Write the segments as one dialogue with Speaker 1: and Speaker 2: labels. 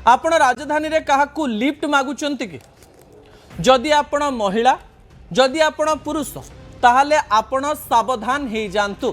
Speaker 1: आपण राजधानी रे काहाकू लिफ्ट मागुचंती कि जदि आपण महिला जदि आपण पुरुष ताहले आपण सावधान हो जातु।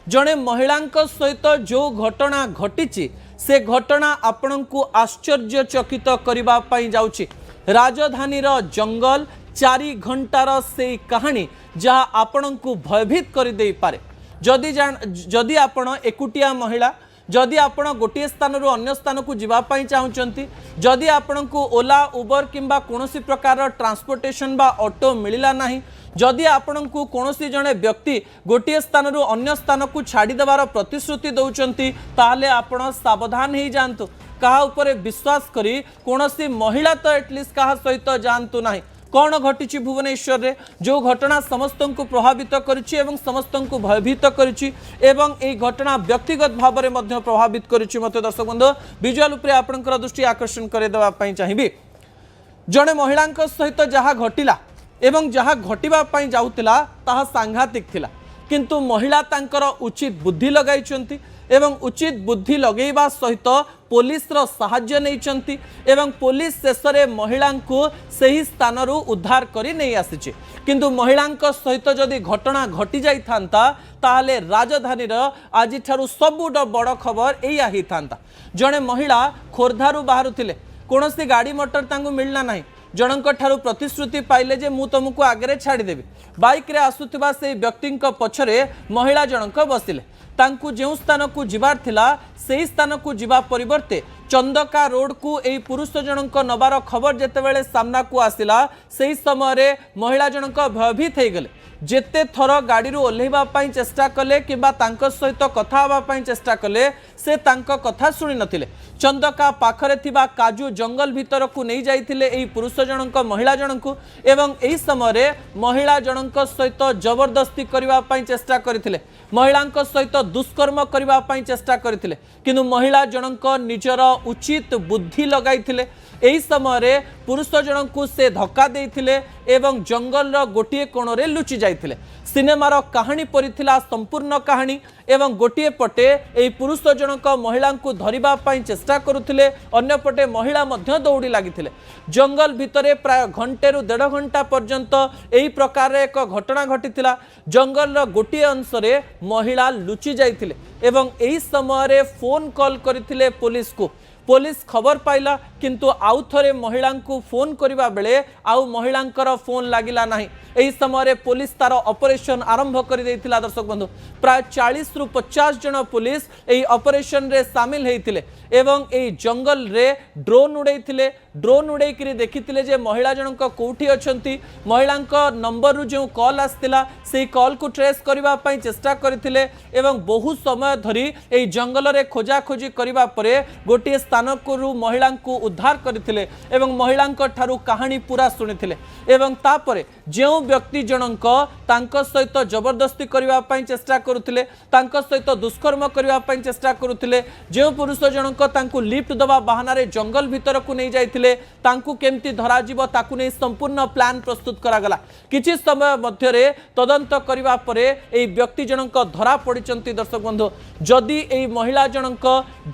Speaker 1: जड़े महिला सहित जो घटना घटी से घटना आपण को आश्चर्यचकित करने जाउछि। राजधानी जंगल 4 घंटार से कहानी जहाँ आपण को भयभीत कर दे पारे। जदि आपण एकुटिया महिला जदि आपण गोटे स्थान रु अन्य स्थान को जीवाई चाहते जदि आपण को ओला उबर किंबा कोनोसी प्रकार ट्रांसपोर्टेशन बा ऑटो मिलला नहीं जदि आपण को कोनोसी जने व्यक्ति गोटे स्थान रु अन्य स्थान को छाड़ी देवार प्रतिश्रुति दौरान ताहले आपण सावधान हो जातु। कहा उपरे विश्वास करी कोनोसी महिला तो एटलिस्ट कहा सहित जातु नहीं। कौन घटी भुवनेश्वर रे जो घटना समस्त को प्रभावित करिछि एवं समस्त को भयभीत करिछि एवं ए घटना व्यक्तिगत भाव में प्रभावित करिछि। मते दर्शक बंधु विजुअल उपरे आपनकर दृष्टि आकर्षण करे देबा पई चाहिबी। जने महिला सहित जहाँ घटिला एवं जहाँ घटिबा पई जाउतिला ताहा सांघातिक थिला, किंतु महिला तांकर उचित बुद्धि लगाइछंती एवं उचित बुद्धि लगेଇବା सहित पुलिस रो सहाय्य नैचंती एवं पुलिस शेषरे महिला को सही स्थान रु उद्धार करी नहीं आसीचे। किंतु महिला सहित जदि घटना घटी जाई थांता ताहले राजधानी आज ठारू सबुठ बड़ खबर एया ही थांता। जड़े महिला खोर्धारू बाहरुथिले कोनोसी गाड़ी मोटर तांगु मिलना नहीं। जनक ठारू प्रतिश्रुति पाइले जे मु तुमको आगे छाड़देवी। बाइक रे आसुथिबा से व्यक्ति पछरे महिला जनक बसिले। तांकु जो स्थान को जीवार थिला सेही स्थान को जीवा परिवर्ते चंदका रोड को एई पुरुष जनक नबार खबर जेतेबेले सामना को आसिला सेही समय महिला जनक भयभीत हो गले। जेते थर गाड़ी ओह्लैवा पई चेष्टा कले किबा तांको सहित कथा हवा पई चेष्टा कले से तांको कथा सुनि नथिले। चंदका पाखरे थिबा काजू जंगल भीतर को नहीं जाइथिले एई पुरुष जनक महिला जनक एवं एई समय महिला जनक सहित जबरदस्ती करबा पई चेष्टा करथिले। महिला सहित दुष्कर्म करबा पई चेष्टा करथिले, किंतु महिला जनक निजर उचित बुद्धि लगाइथिले। एही समय पुरुष जनक को से धक्का देइथिले एवं जंगल गोटे कोण रे लुचि जाइथिले। सिनेमार कहानी परिथिला संपूर्ण कहानी एवं गोटे पटे एही पुरुष जनक महिला को धरिबा पई चेष्टा करुथिले, अन्य पटे महिला मध्य दौड़ी लागिथिले। जंगल भितरे प्राय घंटे रु 1.5 घंटा पर्यंत एही प्रकार एक घटना घटिथिला। जंगल गोटे अंश रे महिला लुचि जाइथिले एवं एही समय फोन कॉल करथिले पुलिस को। पुलिस खबर पाइला किंतु आउ थरे महिला को फोन करिबा बेले आउ महिलांकर फोन लागिला नहीं। एही समय पुलिस तार ऑपरेशन आरंभ कर देइथिला। दर्शक बंधु प्राय 40 रु 50 जन पुलिस एही ऑपरेशन रे शामिल हेइथिले एवं एही जंगल रे ड्रोन उड़ैथिले। ड्रोन उड़ै करी देखिथिले जे महिला जनक कोठी अछंती। महिलांक नंबर रु जो कॉल आस्तिला सेही कॉल को ट्रेस करिबा पई चेष्टा करथिले एवं बहुत समय धरी एही जंगल रे खोजा खोजी करिबा परे गोटे स्थान को महिला को उद्धार करथिले एवं महिला ठारू कहानी पूरा सुनिथिले एवं तापरे जो व्यक्ति जनक तांको सहित जबरदस्ती करबा पई चेष्टा करुथिले, तांको सहित दुष्कर्म करबा पई चेष्टा करुथिले, जो पुरुष जनक तांको लिफ्ट दबा बहाना रे जंगल भीतर को नहीं जाइथिले तांको केमती धरा जीव ताकू नहीं संपूर्ण प्लान प्रस्तुत करा गला। किछि समय मध्य रे तदंत करबा परे एई व्यक्ति जनक धरा पड़िचंती। दर्शक बंधु जदि एई महिला जनक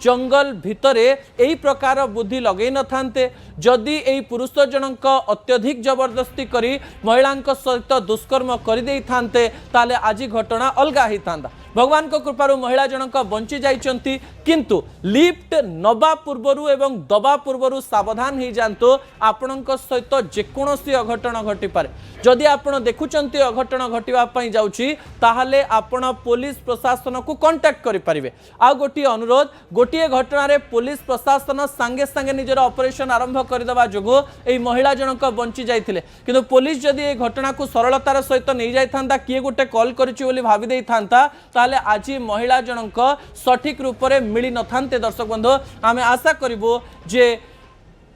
Speaker 1: जंगल भितरे एई प्रकार बुद्धि लगै न थांते, जदि एई पुरुष जनक अत्यधिक जबरदस्ती करी महिला सहित दुष्कर्म कर दे थांते ताले आज घटना अलगा ही थांदा। भगवान को कृपारू महिला जनक बंची जाइचंती, किंतु लिफ्ट नबा पूर्वरु एवं दबा पूर्वरु सावधान ही जानतो। आपणक सहित जेकोसी अघटन घटी पारे। जदि आपण देखुचंती अघटन घटिबा पई जाउची ताहाले आपण पुलिस प्रशासन को कांटेक्ट करि परिबे। आ गोटी अनुरोध गोटी घटना रे पुलिस प्रशासन संगे संगे निजर ऑपरेशन आरंभ कर देबा जोगो एई महिला जनक बंची जाइथिले, किंतु पुलिस जदि ए घटना को सरलतार सहित नहीं जाई थांता किए गोटे कॉल करिछि बोली भाबी देई थांता ताले आज महिला जनक सठिक रूप से मिली न थांते। दर्शक बंधु आमे आशा करिबो जे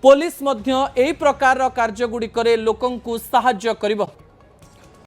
Speaker 1: पुलिस मध्य एई प्रकार कार्य गुडी करे लोकन को सहाय्य करिबो।